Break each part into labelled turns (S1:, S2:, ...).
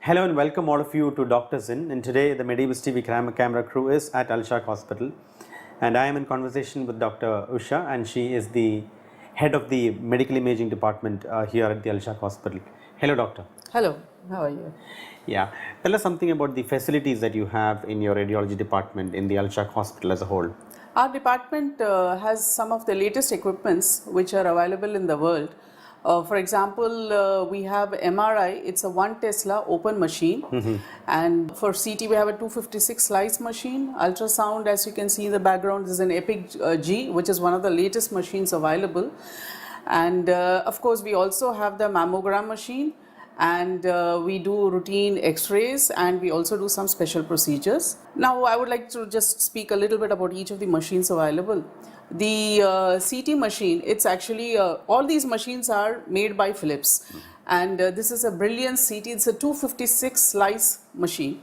S1: Hello and welcome all of you to Doctors In. And today the Medibus TV camera crew is at Sharq Hospital, and I am in conversation with Dr. Usha, and she is the head of the medical imaging department here at the Sharq Hospital. Hello, doctor.
S2: Hello, how are you?
S1: Yeah, tell us something about the facilities that you have in your radiology department in the Sharq Hospital as a whole.
S2: Our department has some of the latest equipments which are available in the world. For example, we have MRI, it's a 1 Tesla open machine, and for CT we have a 256 slice machine. Ultrasound, as you can see in the background, is an Epic G, which is one of the latest machines available. And of course we also have the mammogram machine, and we do routine x-rays, and we also do some special procedures. Now I would like to just speak a little bit about each of the machines available. The CT machine, it's actually, all these machines are made by Philips, and this is a brilliant CT. It's a 256 slice machine,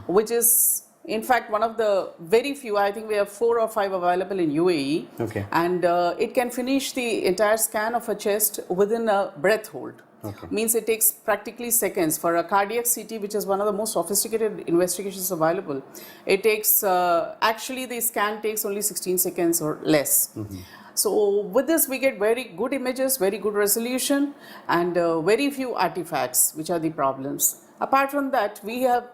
S2: which is in fact one of the very few. I think we have 4 or 5 available in UAE.
S1: Okay.
S2: And it can finish the entire scan of a chest within a breath hold.
S1: Okay.
S2: Means it takes practically seconds. For a cardiac CT, which is one of the most sophisticated investigations available, it takes, actually the scan takes only 16 seconds or less. So with this we get very good images, very good resolution, and very few artifacts, which are the problems. Apart from that, we have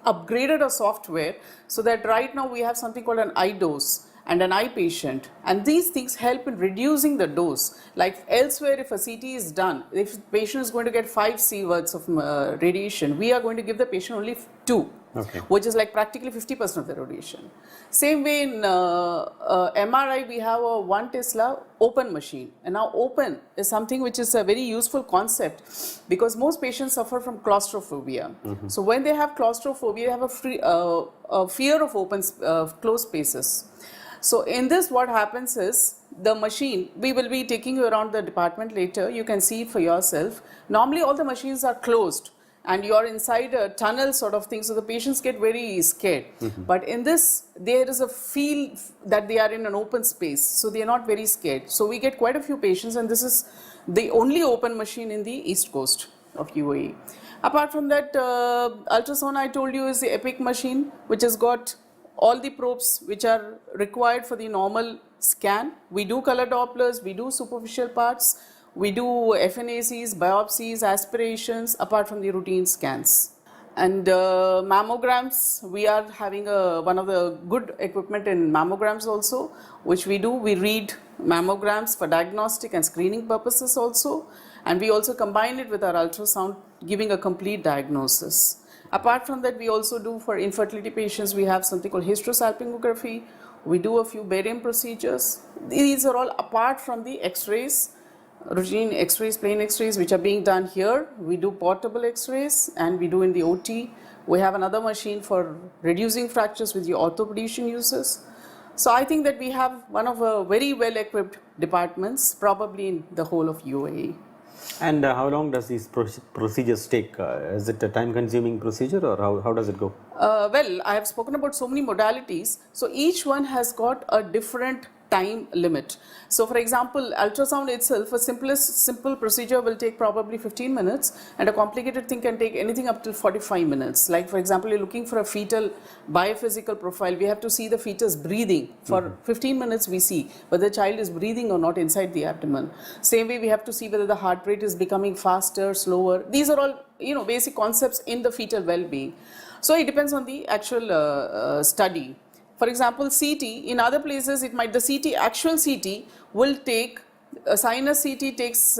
S2: upgraded our software so that right now we have something called an iDose and an eye patient, and these things help in reducing the dose. Like elsewhere, if a CT is done, if the patient is going to get 5 sieverts of radiation, we are going to give the patient only 2, which is like practically 50% of the radiation. Same way in MRI, we have a 1 Tesla open machine, and now open is something which is a very useful concept because most patients suffer from claustrophobia. So when they have claustrophobia, they have a fear of open closed spaces. So in this, what happens is, the machine, we will be taking you around the department later, you can see it for yourself. Normally all the machines are closed and you are inside a tunnel sort of thing, so the patients get very scared. But in this, there is a feel that they are in an open space, so they are not very scared. So we get quite a few patients, and this is the only open machine in the East Coast of UAE. Apart from that, ultrasound, I told you, is the Epic machine, which has got all the probes which are required for the normal scan. We do color Dopplers, we do superficial parts, we do FNACs, biopsies, aspirations, apart from the routine scans. And mammograms, we are having one of the good equipment in mammograms also, which we do. We read mammograms for diagnostic and screening purposes also, and we also combine it with our ultrasound, giving a complete diagnosis. Apart from that, we also do for infertility patients, we have something called hysterosalpingography. We do a few barium procedures. These are all apart from the x-rays, routine x-rays, plain x-rays, which are being done here. We do portable x-rays, and we do in the OT. We have another machine for reducing fractures with the orthopedician users. So I think that we have one of a very well-equipped departments, probably in the whole of UAE.
S1: And how long does these procedures take? Is it a time-consuming procedure, or how does it go?
S2: Well, I have spoken about so many modalities. So each one has got a different time limit. So for example, ultrasound itself, a simple procedure will take probably 15 minutes, and a complicated thing can take anything up to 45 minutes. Like for example, you're looking for a fetal biophysical profile. We have to see the fetus breathing. For 15 minutes we see whether the child is breathing or not inside the abdomen. Same way we have to see whether the heart rate is becoming faster, slower. These are all basic concepts in the fetal well-being. So it depends on the actual study. For example, CT, in other places the actual CT will take, a sinus CT takes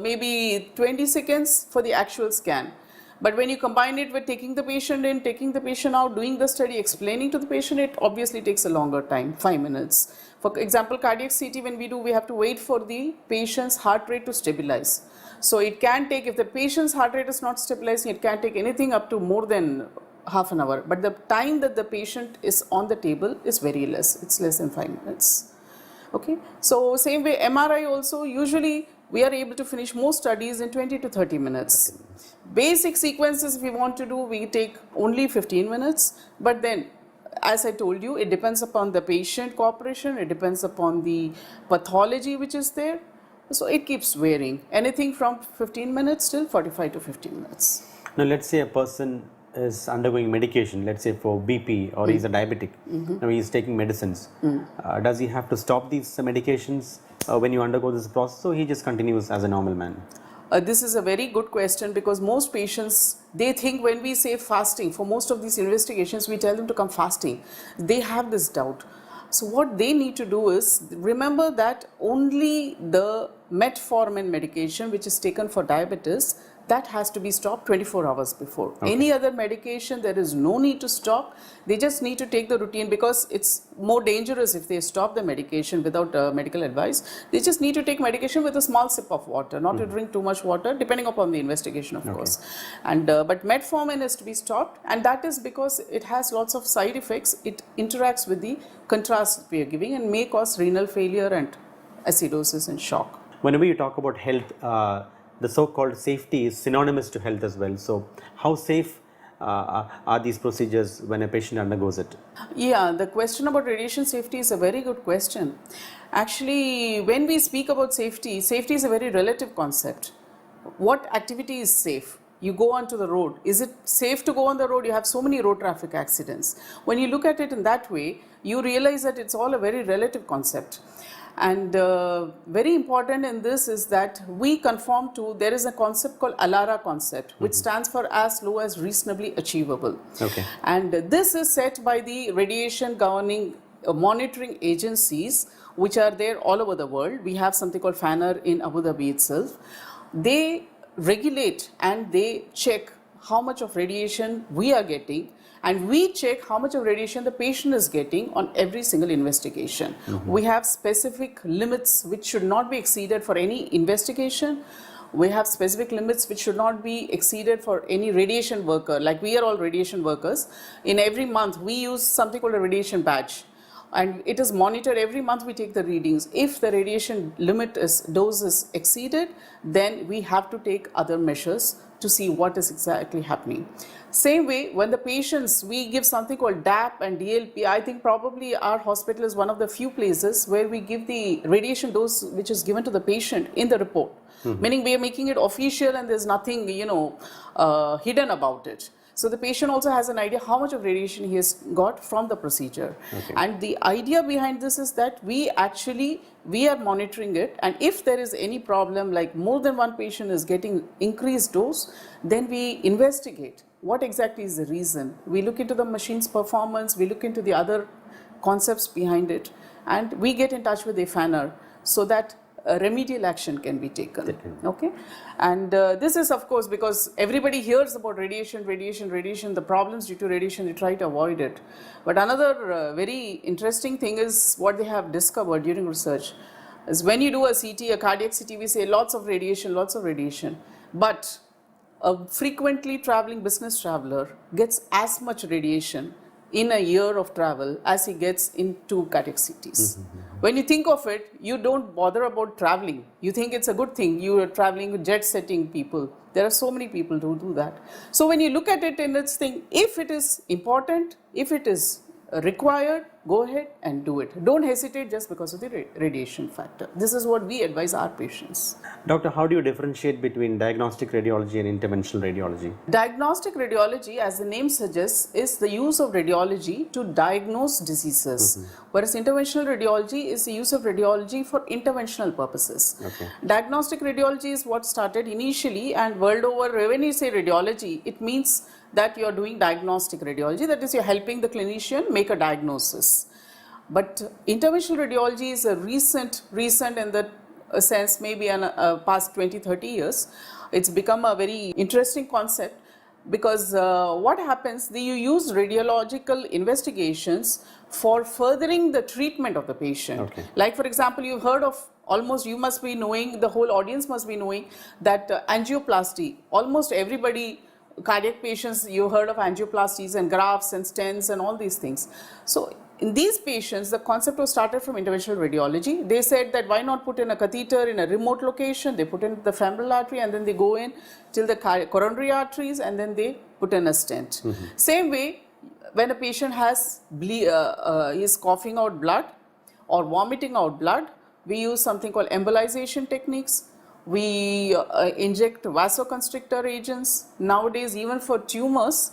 S2: maybe 20 seconds for the actual scan. But when you combine it with taking the patient in, taking the patient out, doing the study, explaining to the patient, it obviously takes a longer time, 5 minutes. For example, cardiac CT, when we have to wait for the patient's heart rate to stabilize. So it can take, if the patient's heart rate is not stabilizing, it can take anything up to more than half an hour, but the time that the patient is on the table is very less. It's less than 5 minutes. Okay, so same way MRI also, usually we are able to finish most studies in 20 to 30 minutes. Basic sequences if we want to do, we take only 15 minutes, but then as I told you, it depends upon the patient cooperation, it depends upon the pathology which is there. So it keeps varying, anything from 15 minutes till 45 to 50 minutes.
S1: Now, let's say a person is undergoing medication, let's say for BP, or he's a diabetic. Now he's taking medicines. Does he have to stop these medications when you undergo this process, or he just continues as a normal man?
S2: This is a very good question, because most patients, they think when we say fasting, for most of these investigations, we tell them to come fasting. They have this doubt. So what they need to do is remember that only the metformin medication, which is taken for diabetes, that has to be stopped 24 hours before. Any other medication, there is no need to stop. They just need to take the routine, because it's more dangerous if they stop the medication without medical advice. They just need to take medication with a small sip of water, not to drink too much water, depending upon the investigation, of course. And but metformin is to be stopped, and that is because it has lots of side effects. It interacts with the contrast we are giving and may cause renal failure and acidosis and shock.
S1: Whenever you talk about health, the so-called safety is synonymous to health as well. So, how safe are these procedures when a patient undergoes it?
S2: Yeah, the question about radiation safety is a very good question. Actually, when we speak about safety, safety is a very relative concept. What activity is safe? You go onto the road. Is it safe to go on the road? You have so many road traffic accidents. When you look at it in that way, you realize that it's all a very relative concept. And very important in this is that we conform to, there is a concept called ALARA concept, which stands for as low as reasonably achievable. And this is set by the radiation governing monitoring agencies, which are there all over the world. We have something called FANR in Abu Dhabi itself. They regulate and they check how much of radiation we are getting, and we check how much of radiation the patient is getting on every single investigation. We have specific limits which should not be exceeded for any investigation. We have specific limits which should not be exceeded for any radiation worker. Like we are all radiation workers. In every month, we use something called a radiation badge. And it is monitored every month. We take the readings. If the radiation limit dose is exceeded, then we have to take other measures to see what is exactly happening. Same way, when the patients, we give something called DAP and DLP. I think probably our hospital is one of the few places where we give the radiation dose which is given to the patient in the report. Meaning we are making it official and there's nothing, hidden about it. So the patient also has an idea how much of radiation he has got from the procedure. And the idea behind this is that we are monitoring it, and if there is any problem, like more than one patient is getting increased dose, then we investigate what exactly is the reason. We look into the machine's performance, we look into the other concepts behind it, and we get in touch with the FANR so that remedial action can be taken. Okay, and this is of course because everybody hears about radiation, the problems due to radiation, they try to avoid it. But another very interesting thing is what they have discovered during research is when you do a CT, a cardiac CT, we say lots of radiation, but a frequently traveling business traveler gets as much radiation in a year of travel as he gets in 2 cardiac CTs. When you think of it, you don't bother about traveling. You think it's a good thing. You are traveling with jet-setting people. There are so many people who do that. So when you look at it in its thing, if it is important, if it is required, go ahead and do it. Don't hesitate just because of the radiation factor. This is what we advise our patients.
S1: Doctor, how do you differentiate between diagnostic radiology and interventional radiology?
S2: Diagnostic radiology, as the name suggests, is the use of radiology to diagnose diseases, whereas interventional radiology is the use of radiology for interventional purposes. Diagnostic radiology is what started initially, and world over, when you say radiology, it means that you are doing diagnostic radiology, that is, you are helping the clinician make a diagnosis. But interventional radiology is a recent in the sense, maybe in past 20-30 years. It's become a very interesting concept because what happens, you use radiological investigations for furthering the treatment of the patient. Like for example, you've heard of, almost you must be knowing, the whole audience must be knowing that angioplasty, almost everybody, cardiac patients, you heard of angioplasties and grafts and stents and all these things. So in these patients, the concept was started from interventional radiology. They said that why not put in a catheter in a remote location, they put in the femoral artery and then they go in till the coronary arteries and then they put in a stent. Same way, when a patient has is coughing out blood or vomiting out blood, we use something called embolization techniques. We inject vasoconstrictor agents. Nowadays, even for tumors,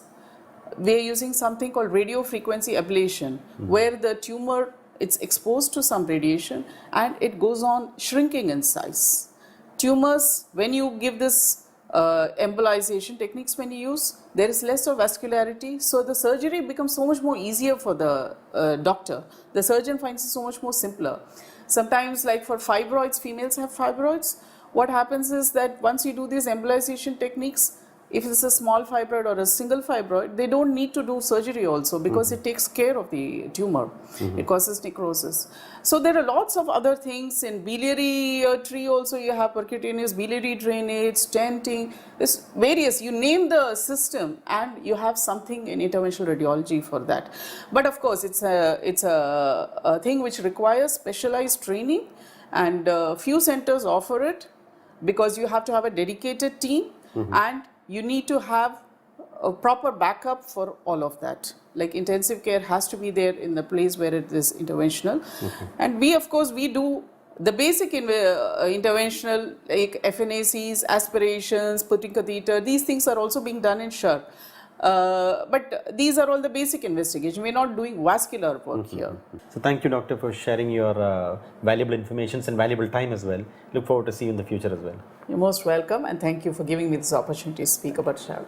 S2: we are using something called radio frequency ablation, where the tumor, it's exposed to some radiation and it goes on shrinking in size. Tumors, when you give this embolization techniques, when you use, there is less of vascularity, so the surgery becomes so much more easier for the doctor. The surgeon finds it so much more simpler. Sometimes, like for fibroids, females have fibroids. What happens is that once you do these embolization techniques, if it's a small fibroid or a single fibroid, they don't need to do surgery also, because it takes care of the tumor. It causes necrosis. So there are lots of other things. In biliary tree also you have percutaneous biliary drainage, stenting, there's various, you name the system and you have something in interventional radiology for that. But of course it's a thing which requires specialized training, and few centers offer it, because you have to have a dedicated team and you need to have a proper backup for all of that. Like intensive care has to be there in the place where it is interventional. And we, of course, we do the basic interventional, like FNACs, aspirations, putting catheter, these things are also being done in Sharq. But these are all the basic investigation. We're not doing vascular work here.
S1: So thank you, doctor, for sharing your valuable information and valuable time as well. Look forward to see you in the future as well.
S2: You're most welcome, and thank you for giving me this opportunity to speak about Sharq.